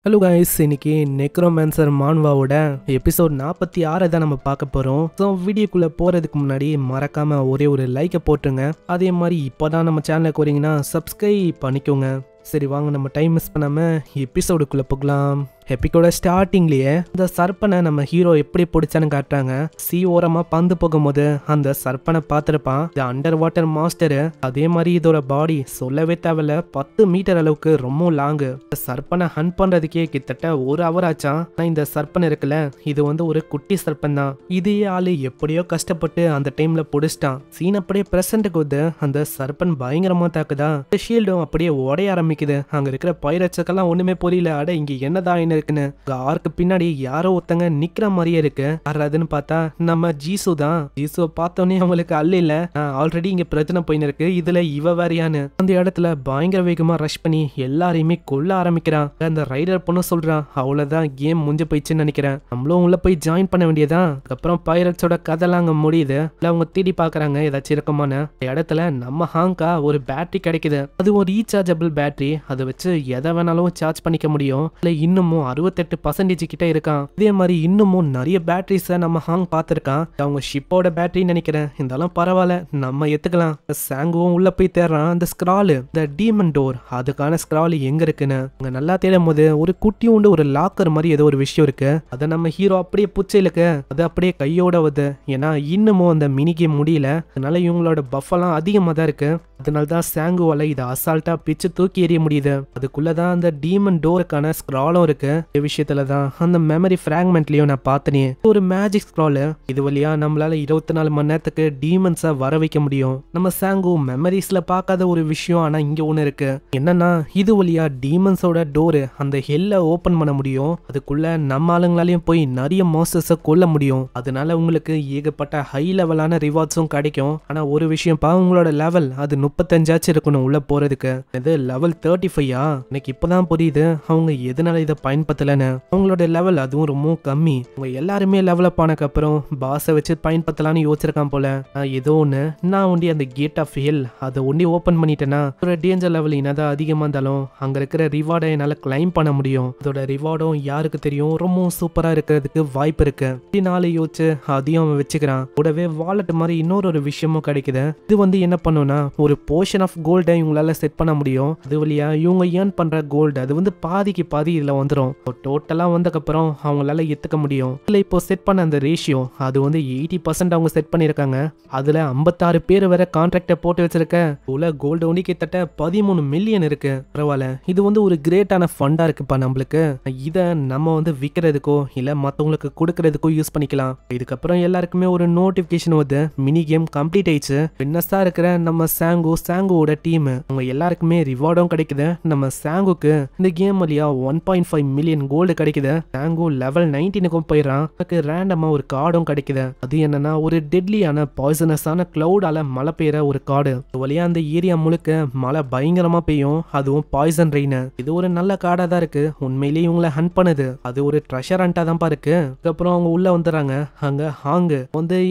Hello guys, இன்னைக்கு நெக்ரோமேன்சர் மான்வாவோட episode 46 தான் நம்ம பார்க்க போகிறோம். ஸோ வீடியோக்குள்ளே போகிறதுக்கு முன்னாடி மறக்காமல் ஒரே ஒரு லைக்கை போட்டுருங்க. அதே மாதிரி இப்போ தான் நம்ம சேனலுக்கு வரீங்கன்னா சப்ஸ்கிரைப் பண்ணிக்கோங்க. சரி வாங்க, நம்ம டைம் மிஸ் பண்ணாமல் எபிசோடுக்குள்ளே போகலாம். எபிக்கோட ஸ்டார்டிங்லேயே இந்த சர்ப்பனை நம்ம ஹீரோ எப்படி பிடிச்சான்னு காட்டுறாங்க. சி ஓரமாக பந்து போகும்போது அந்த சர்ப்பனை பார்த்துருப்பான் இந்த அண்டர் வாட்டர் மாஸ்டரு. அதே மாதிரி இதோட பாடி சொல்லவே தேவையில்ல, 10 மீட்டர் அளவுக்கு ரொம்ப லாங்கு. இந்த சர்ப்பனை ஹண்ட் பண்ணுறதுக்கே கிட்டத்தட்ட 1 hour ஆச்சான். ஆனால் இந்த சர்ப்பன் இருக்குல்ல, இது ஒரு குட்டி சர்ப்பன் தான். இதே ஆளு எப்படியோ கஷ்டப்பட்டு அந்த டைம்ல பிடிச்சிட்டான். சீன் அப்படியே பிரசன்ட்டுக்கு வந்து அந்த சர்ப்பன் பயங்கரமா தாக்குதா. ஷீல்டும் அப்படியே உடைய ஆரம்பிக்குது. அங்க இருக்கிற பைரட்ஸுக்கெல்லாம் ஒண்ணுமே புரியல. அட இங்க என்னதான் இருக்குன்னு ஆர்க்கு பின்னாடி யாரோ ஒருத்தங்க நிக்கிற மாதிரியே இருக்கு. யாராதுன்னு பார்த்தா நம்ம ஜீசு தான். ஜீசுவை பார்த்தோன்னே அவங்களுக்கு இல்ல, ஆல்ரெடி இங்க பிரச்சனை போயின்னு இருக்கு, இதுல இவ வேறையான்னு அந்த இடத்துல பயங்கர வேகமா ரஷ் பண்ணி எல்லாரையுமே கொல்ல ஆரம்பிக்கிறான். அந்த ரைடர் பொண்ணு சொல்றான், அவ்வளவுதான் கேம் முடிஞ்சு போயிடுச்சுன்னு நினைக்கிறேன், நம்மளும் உள்ள போய் ஜாயின் பண்ண வேண்டியதான். அதுக்கப்புறம் பைரட்ஸோட கதைலாம் அங்க முடியுது. அவங்க தேடி பாக்குறாங்க ஏதாச்சும் இருக்குமான இடத்துல. நம்ம ஹாங்கா ஒரு பேட்டரி கிடைக்குது. அது ஒரு ரீசார்ஜபிள் பேட்டரி. அதை வச்சு எதை வேணாலும் சார்ஜ் பண்ணிக்க முடியும். இல்ல இன்னமும் 68% கிட்ட இருக்கான். இதே மாதிரி இன்னமும் நிறைய பேட்டரிஸை நம்ம ஹாங் பார்த்திருக்கான். அவங்க ஷிப்போட பேட்டரி நினைக்கிறேன். இருந்தாலும் பரவாயில்ல, நம்ம எடுத்துக்கலாம். சாங்குவும் உள்ள போய் தேடுறான் அந்த ஸ்கிரால், இந்த டீமன் டோர். அதுக்கான ஸ்கிரால் எங்க இருக்குன்னு அங்க நல்லா தேடும் போது ஒரு குட்டி உண்டு ஒரு லாக்கர் மாதிரி ஏதோ ஒரு விஷயம் இருக்கு. அதை நம்ம ஹீரோ அப்படியே புச்சையிலுக்கு அது அப்படியே கையோட வருது. ஏன்னா இன்னமும் அந்த மினி கேம் முடியல. அதனால இவங்களோட பஃபெல்லாம் அதிகமாக தான் இருக்கு. அதனால்தான் சாங்குவால இதை அசால்ட்டா பிச்சு தூக்கி எறிய முடியுது. அதுக்குள்ளதான் அந்த டீமன் டோருக்கான ஸ்கிராலும் இருக்கு. விஷயத்துலதான் அந்த மெமரி பிராக்மெண்ட்லயும் நான் பார்த்தனே ஒரு மேஜிக் ஸ்கிரால். இது வழியா நம்மளால 24 மணி நேரத்துக்கு டீமன்ஸை வர வைக்க முடியும். நம்ம சாங்கு மெமரிஸ்ல பார்க்காத ஒரு விஷயம் ஆனா இங்க ஒண்ணு இருக்கு. என்னன்னா இது வழியா டீமன்ஸோட டோரு அந்த ஹெல்ல ஓபன் பண்ண முடியும். அதுக்குள்ள நம்ம ஆளுங்களாலையும் போய் நிறைய மாஸ்டர்ஸை கொல்ல முடியும். அதனால உங்களுக்கு ஏகப்பட்ட ஹை லெவலான ரிவார்ட்ஸும் கிடைக்கும். ஆனா ஒரு விஷயம் பா, உங்களோட லெவல் அது 35 இருக்கணும் உள்ள போறதுக்கு. இது லெவல் 35 எனக்கு இப்பதான் புரியுது அவங்க எதனால இதை பயன்படுத்தலன்னு. அவங்களோட லெவல் அதுவும் ரொம்ப கம்மி. அவங்க எல்லாருமே லெவல் அப் ஆனக்கு அப்புறம் பாஸை வச்சு பயன்படுத்தலாம்னு யோசிச்சிருக்கான் போல. ஏதோ ஒண்ணு நான் ஒண்டி அந்த கேட் ஆஃப் ஹெல் அதை ஒண்டி ஓபன் பண்ணிட்டேன்னா ஒரு டேஞ்சர் லெவல் என்னதான் அதிகமா இருந்தாலும் அங்க இருக்கிற ரிவார்டை என்னால கிளைம் பண்ண முடியும். அதோட ரிவார்டும் யாருக்கு தெரியும், ரொம்ப சூப்பரா இருக்கிறதுக்கு வாய்ப்பு இருக்கு. நாளை யோசிச்சு அதையும் அவன் வச்சுக்கிறான். கூடவே வாலெட் மாதிரி இன்னொரு விஷயமும் கிடைக்குது. இது என்ன பண்ணும்னா ஒரு போர்ஷன் ஆஃப் கோல்டை இவங்களால செட் பண்ண முடியும். அது வழியா இவங்க ஏர்ன் பண்ற கோல்டு அது பாதிக்கு பாதி இதுல வந்துடும். டோட்டலா வந்தக்கப்புறம் அவங்களால ஏத்துக்க முடியும். இல்ல இப்போ செட் பண்ண அந்த ரேஷியோ அது 80% அவங்க செட் பண்ணிருக்காங்க. அதுல 56 பேர் வரை கான்ட்ராக்ட போட்டு வச்சிருக்க. உள்ள கோல்டு ஒண்டி கிட்டத்தட்ட 13 மில்லியன் இருக்கு. பரவாயில்ல, இது ஒரு கிரேட்டான ஃபண்டா இருக்குப்பா நம்மளுக்கு. இத நம்ம விக்கிறதுக்கோ இல்ல மத்தவங்களுக்கு கொடுக்கறதுக்கோ யூஸ் பண்ணிக்கலாம். இதுக்கப்புறம் எல்லாருக்குமே ஒரு நோட்டிபிகேஷன் வருது, மினி கேம் கம்ப்ளீட் ஆயிடுச்சு. வின்னர்ஸா இருக்கிற நம்ம சாங்குவோட டீம் அவங்க எல்லாருக்குமே ரிவார்டும் கிடைக்குது. நம்ம சாங்குக்கு இந்த கேம் வழியா 1.5 மில்லியன் கோல்டு கிடைக்குது. சாங்கு லெவல் 19க்கும் போயிடறான். எனக்கு ரேண்டமா ஒரு கார்டும் கிடைக்குது. அது என்னன்னா ஒரு டெட்லியான பாய்சனஸான கிளவுடால மழை பெய்யற ஒரு கார்டு. வழியா அந்த ஏரியா முழுக்க மழை பயங்கரமா பெய்யும். அதுவும் பாய்சன் ரெயின். இது ஒரு நல்ல கார்டா தான் இருக்கு. உண்மையிலேயே இவங்களை ஹண்ட் பண்ணுது. அது ஒரு ட்ரெஷர் ஹண்டா தான் இருக்கு. அதுக்கப்புறம் அவங்க உள்ள வந்துடுறாங்க. அங்க ஹாங்கு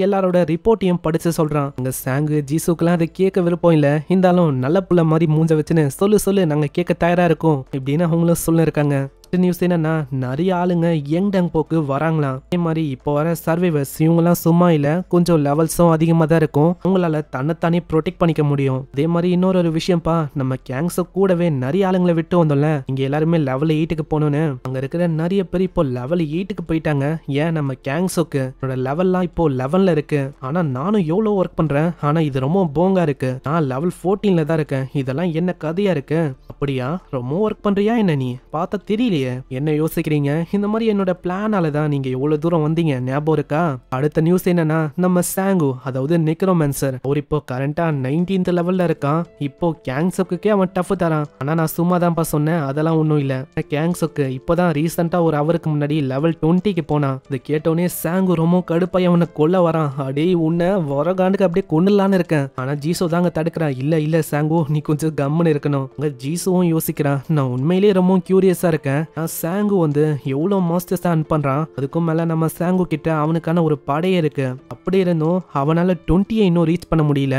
எல்லாரோட ரிப்போர்ட்டையும் படிச்சு சொல்றான். அங்க சாங்கு ஜீசுக்கெல்லாம் அதை கேட்க விருப்பம் இல்ல. இருந்தாலும் நல்ல புள்ள மாதிரி மூஞ்ச வச்சுன்னு சொல்லு நாங்க கேட்க தயாரா இருக்கோம் இப்படின்னு அவங்களும் சொல்ல இருக்காங்க. நியூஸ் என்னன்னா நிறைய ஆளுங்க யங் டங் போக்கு வராங்களாம். அதே மாதிரி இப்போ வர சர்வைவர்ஸ் இவங்கெல்லாம் சும்மா இல்ல, கொஞ்சம் லெவல்ஸும் அதிகமா தான் இருக்கும். அவங்களால தன்னைத்தானே ப்ரொடெக்ட் பண்ணிக்க முடியும். அதே மாதிரி இன்னொரு விஷயம்ப்பா, நம்ம கேங்ஸ கூடவே நிறைய ஆளுங்களை விட்டு வந்தோம்ல. இங்க எல்லாருமே லெவல் 8க்கு போகணும்னு அங்க இருக்கிற நிறைய பேர் இப்போ லெவல் 8க்கு போயிட்டாங்க. ஏன் நம்ம கேங்ஸுக்கு லெவல்லாம் இப்போ 11ல இருக்கு. ஆனா நானும் எவ்வளவு ஒர்க் பண்றேன், ஆனா இது ரொம்ப போங்கா இருக்கு. நான் லெவல் 14ல தான் இருக்கேன். இதெல்லாம் என்ன கதையா இருக்கு? அப்படியா, ரொம்ப ஒர்க் பண்றியா என்ன? நீ பார்த்தா தெரியல என்ன யோசிக்கிறீங்க? இந்த மாதிரி என்னோட பிளானால தான் நீங்க எவ்வளவு தூரம் வந்தீங்க, ஞாபகம் இருக்கா? அடுத்த நியூஸ் என்னன்னா நம்ம சாங்கு அதாவது நெக்ரோமேன்சர் அவர் இப்போ கரண்டா 19th லெவல்ல இருக்கான். இப்போ கேங்ஸுக்கே அவன் டஃப் தரான். ஆனா நான் சும்மா தான்ப்பா சொன்னேன், அதெல்லாம் ஒன்றும் இல்ல. கேங்ஸுக்கு இப்போதான் ரீசெண்டா ஒரு அவருக்கு முன்னாடி லெவல் 20க்கு போனான். இதை கேட்டோடனே சாங்கு ரொம்ப கடுப்பாய் அவனை கொல்ல வரான். அடே உன்னை வரகாண்டுக்கு அப்படியே கொண்டுலான்னு இருக்கேன். ஆனா ஜீசோ தாங்க தடுக்கிறான். இல்ல சாங்கு நீ கொஞ்சம் கம்முன்னு இருக்கணும். ஜீசுவும் யோசிக்கிறான், நான் உண்மையிலேயே ரொம்ப கியூரியஸா இருக்கேன். சாங்கு வந்து எவ்வளவு மாஸ்டர்ஸ் தான் பண்றான். அதுக்கும் மேல நம்ம சாங்கு கிட்ட அவனுக்கான ஒரு படையே இருக்கு. அப்படி இருந்தும் அவனால 20 இன்னும் ரீச் பண்ண முடியல.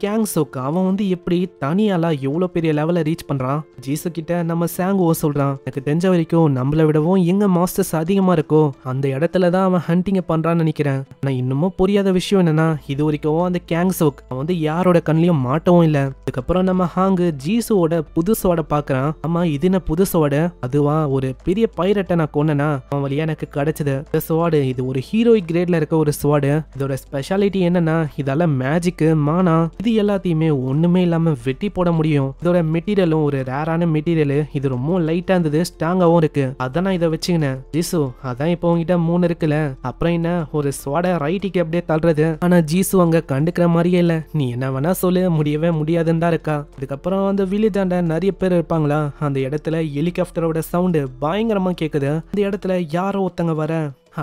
கேங் சோக் அவன் வந்து எப்படி தனியால எவ்வளவு பெரிய லெவல ரீச் பண்றான். ஜீசு கிட்ட நம்ம சாங்குவோ சொல்றான், எனக்கு தெரிஞ்ச வரைக்கும் நம்மள விடவும் எங்க மாஸ்டர்ஸ் அதிகமா இருக்கோ அந்த இடத்துல தான் அவன் ஹண்டிங்க பண்றான்னு நினைக்கிறேன். ஆனா இன்னமும் புரியாத விஷயம் என்னன்னா, இது வரைக்கும் அந்த கேங் சோக் அவன் வந்து யாரோட கண்ணிலையும் மாட்டவும் இல்ல. அதுக்கப்புறம் நம்ம ஹாங்கு ஜீசுவோட புது ஸ்வாட பாக்குறான். ஆமா இது என்ன புது ஸ்வாடு? அதுவா ஒரு பெரிய பைரட்டை நான் கொன்னனா அவன் வழியா எனக்கு கிடைச்சது இந்த ஸ்வாடு. இது ஒரு ஹீரோயிக் கிரேட்ல இருக்க ஒரு ஸ்வாடு. இதோட ஸ்பெஷாலிட்டி என்னன்னா, இதால மேஜிக் மானா இது எல்லாத்தையுமே ஒண்ணுமே இல்லாம வெட்டி போட முடியும். இதோட மெட்டீரியலும் ஒரு ரேரான மெட்டீரியல். இது ரொம்ப லைட்டா இருந்தது, ஸ்ட்ராங்காவும் இருக்கு. அதான் நான் இதை வச்சுக்கினேன். ஜீசு அதான் இப்போ உங்ககிட்ட 3 இருக்குல்ல, அப்புறம் என்ன ஒரு ஸ்வாட ரைட்டிக்கு அப்படியே தள்ளுறது. ஆனா ஜீசு அங்க கண்டுக்கிற மாதிரியே இல்ல. நீ என்ன வேணா சொல்லு, முடியவே முடியாதுன்னு தான் இருக்கா. அதுக்கப்புறம் அந்த வில்லேஜாண்ட நிறைய பேர் இருப்பாங்களா, அந்த இடத்துல ஹெலிகாப்டரோட சவுண்டு பயங்கரமா கேக்குது. அந்த இடத்துல யாரோ ஒருத்தங்க வர,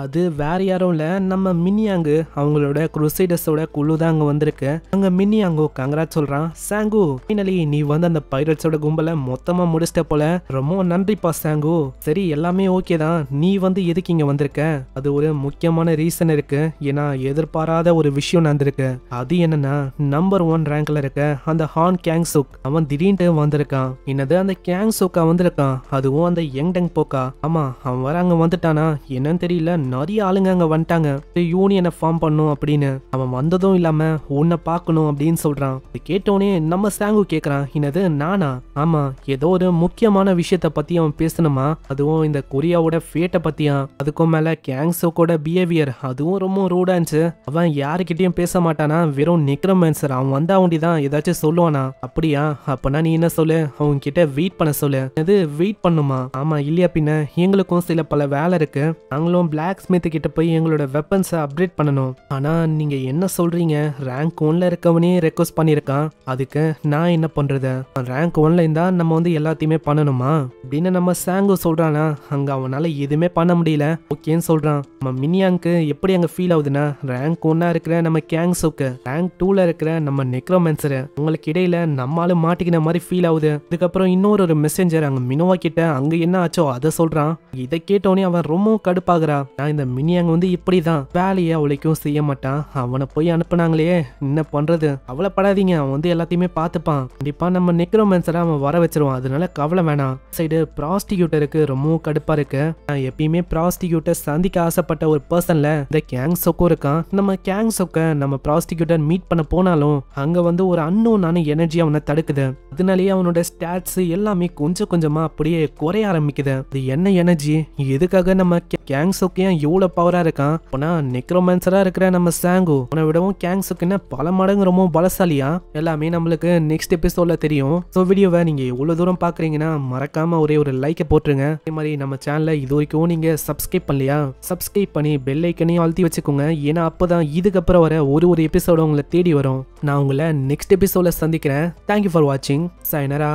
அது வேற யாரும் இல்ல, நம்ம மின்னியாங்கு அவங்களோட குரூசைடர்ஸோட குழு தான் அங்க வந்திருக்கு. அங்க மின்னியாங்கோ கங்கராட் சொல்றான், சாங்கு ஃபைனலி நீ வந்து அந்த பைரட்ஸோட கும்பலை மொத்தமா முடிச்சிட்ட போல, ரொம்ப நன்றிப்பா சாங்கு. சரி எல்லாமே ஓகே தான், நீ வந்து எதுக்கு இங்க வந்திருக்க? அது ஒரு முக்கியமான ரீசன் இருக்கு. ஏன்னா எதிர்பாராத ஒரு விஷயம் நடந்திருக்கு. அது என்னன்னா, நம்பர் 1 ரேங்க்ல இருக்க அந்த ஹான் கேங் சுக் அவன் திடீர்னு வந்திருக்கான். என்னது அந்த கேங் சுக்கா வந்திருக்கான்? அதுவும் அந்த யங் டங் போக்கா? ஆமா அவன் வர அங்க வந்துட்டானா என்னன்னு தெரியல. நிறைய ஆளுங்க அங்க வந்துட்டாங்க, யூனியனை ஃபார்ம் பண்ணும் அப்படின்னு. அவன் வந்ததும் இல்லாம உன்னை பார்க்கணும் அப்படின்னு சொல்றான். கேட்டோனே நம்ம சாங்கு கேக்குறான், என்னது நானா? ஆமா ஏதோ ஒரு முக்கியமான விஷயத்த பத்தி அவன் பேசணுமா, அதுவும் இந்த கொரியாவோட ஃபேட்டை பத்தியா. அதுக்கும் மேல கேங் சோக்கோட பிஹேவியர் அதுவும் ரொம்ப ரூடா இருந்துச்சு. அவன் யாருக்கிட்டையும் பேச மாட்டானா, வெறும் நெக்ரோமான்சர். அவன் வந்தா ஒண்டிதான் ஏதாச்சும் சொல்லுவானா? அப்படியா? அப்பனா நீ என்ன சொல்லு, அவங்க கிட்ட வெயிட் பண்ண சொல்லு. அது வெயிட் பண்ணுமா? ஆமா இல்லையா பின்ன, எங்களுக்கும் சில பல வேலை இருக்கு. நாங்களும் பிளாக் ஸ்மித் கிட்ட போய் எங்களோட வெப்பன்ஸை அப்டேட் பண்ணணும். ஆனா நீங்க என்ன சொல்றீங்க, ரேங்க் 1ல இருக்கவனே ரெக்வஸ்ட் பண்ணிருக்கான், அதுக்கு நான் என்ன பண்றது? ரேங்க் 1ல இருந்தா நம்ம வந்து எல்லாத்தையுமே பண்ணணுமா அப்படின்னு நம்ம சாங்கு சொல்றானா. அங்க அவனால எதுவுமே பண்ண முடியல. ஓகேன்னு சொல்றான். நம்ம மினியாங்க்கு எப்படி அங்க ஃபீல் ஆகுதுன்னா, ரேங்க் 1 இருக்கிற நம்ம கேங் சோக்கு, ரேங்க் 2ல இருக்கிற நம்ம நெக்ரோமான்சர், உங்களுக்கு இடையில நம்மால மாட்டிக்கின மாதிரி ஃபீல் ஆகுது. இதுக்கப்புறம் இன்னொரு மெசேஞ்சர் அங்க மினோவா கிட்ட அங்க என்ன ஆச்சோ அதை சொல்றான். இதை கேட்டோன்னே அவன் ரொம்ப கடுப்பாகிறா. இந்த மினியாங்க வந்து இப்படிதான், வேலையை அவளைக்கும் செய்ய மாட்டான். அவனை போய் அனுப்புனாங்களே என்ன பண்றது, கவலைப்படாதீங்க அவன் வந்து எல்லாத்தையுமே பார்த்துப்பான். கண்டிப்பா நம்ம நெக்ரோமான்சரை அவன் வர வச்சிருவான், அதனால கவலை வேணாம். சைடு ப்ராஸ்டிக்யூட்டருக்கு ரொம்ப கடுப்பா இருக்கு. நான் எப்பயுமே ப்ராஸ்டிக்யூட்டர் சந்திக்க ஆசைப்பட்ட ஒரு பர்சன்ல இந்த கேங் சொக்கும் இருக்கான். நம்ம கேங் சொக்க நம்ம ப்ராஸ்டிக்யூட்டர் மீட் பண்ண போனாலும் அங்க வந்து ஒரு அன்னோனான எனர்ஜி அவனை தடுக்குது. அதனாலேயே அவனோட ஸ்டாட்ஸ் எல்லாமே கொஞ்சம் கொஞ்சமா அப்படியே குறைய ஆரம்பிக்குது. அது என்ன எனர்ஜி, எதுக்காக நம்ம கேங் சொக்க எவ்வளவு பவரா இருக்கான்? ஆனா நெக்ரோமான்சரா இருக்கிற நம்ம சாங்கு உன்னை விடவும் கேங் சொக்குன்னா பல மடங்கு ரொம்ப பலசாலியா? எல்லாமே நம்மளுக்கு நெக்ஸ்ட் எபிசோட்ல தெரியும். ஸோ வீடியோவை நீங்க எவ்வளவு தூரம் பாக்குறீங்கன்னா மறக்காம ஒரே ஒரு லைக்கை போட்டுருங்க. அதே மாதிரி நம்ம சேனலை இது வரைக்கும் நீங்க சப்ஸ்கிரைப் பண்ணலையா, சப்ஸ்கிரைப் பண்ணி பெல் ஐக்கனையும் அழுத்தி வச்சுக்கோங்க. ஏன்னா அப்பதான் இதுக்கப்புறம் வர ஒரு எபிசோட உங்களை தேடி வரும். நான் உங்களை நெக்ஸ்ட் எபிசோட்ல சந்திக்கிறேன். தேங்க்யூ ஃபார் வாட்சிங். சாயனரா.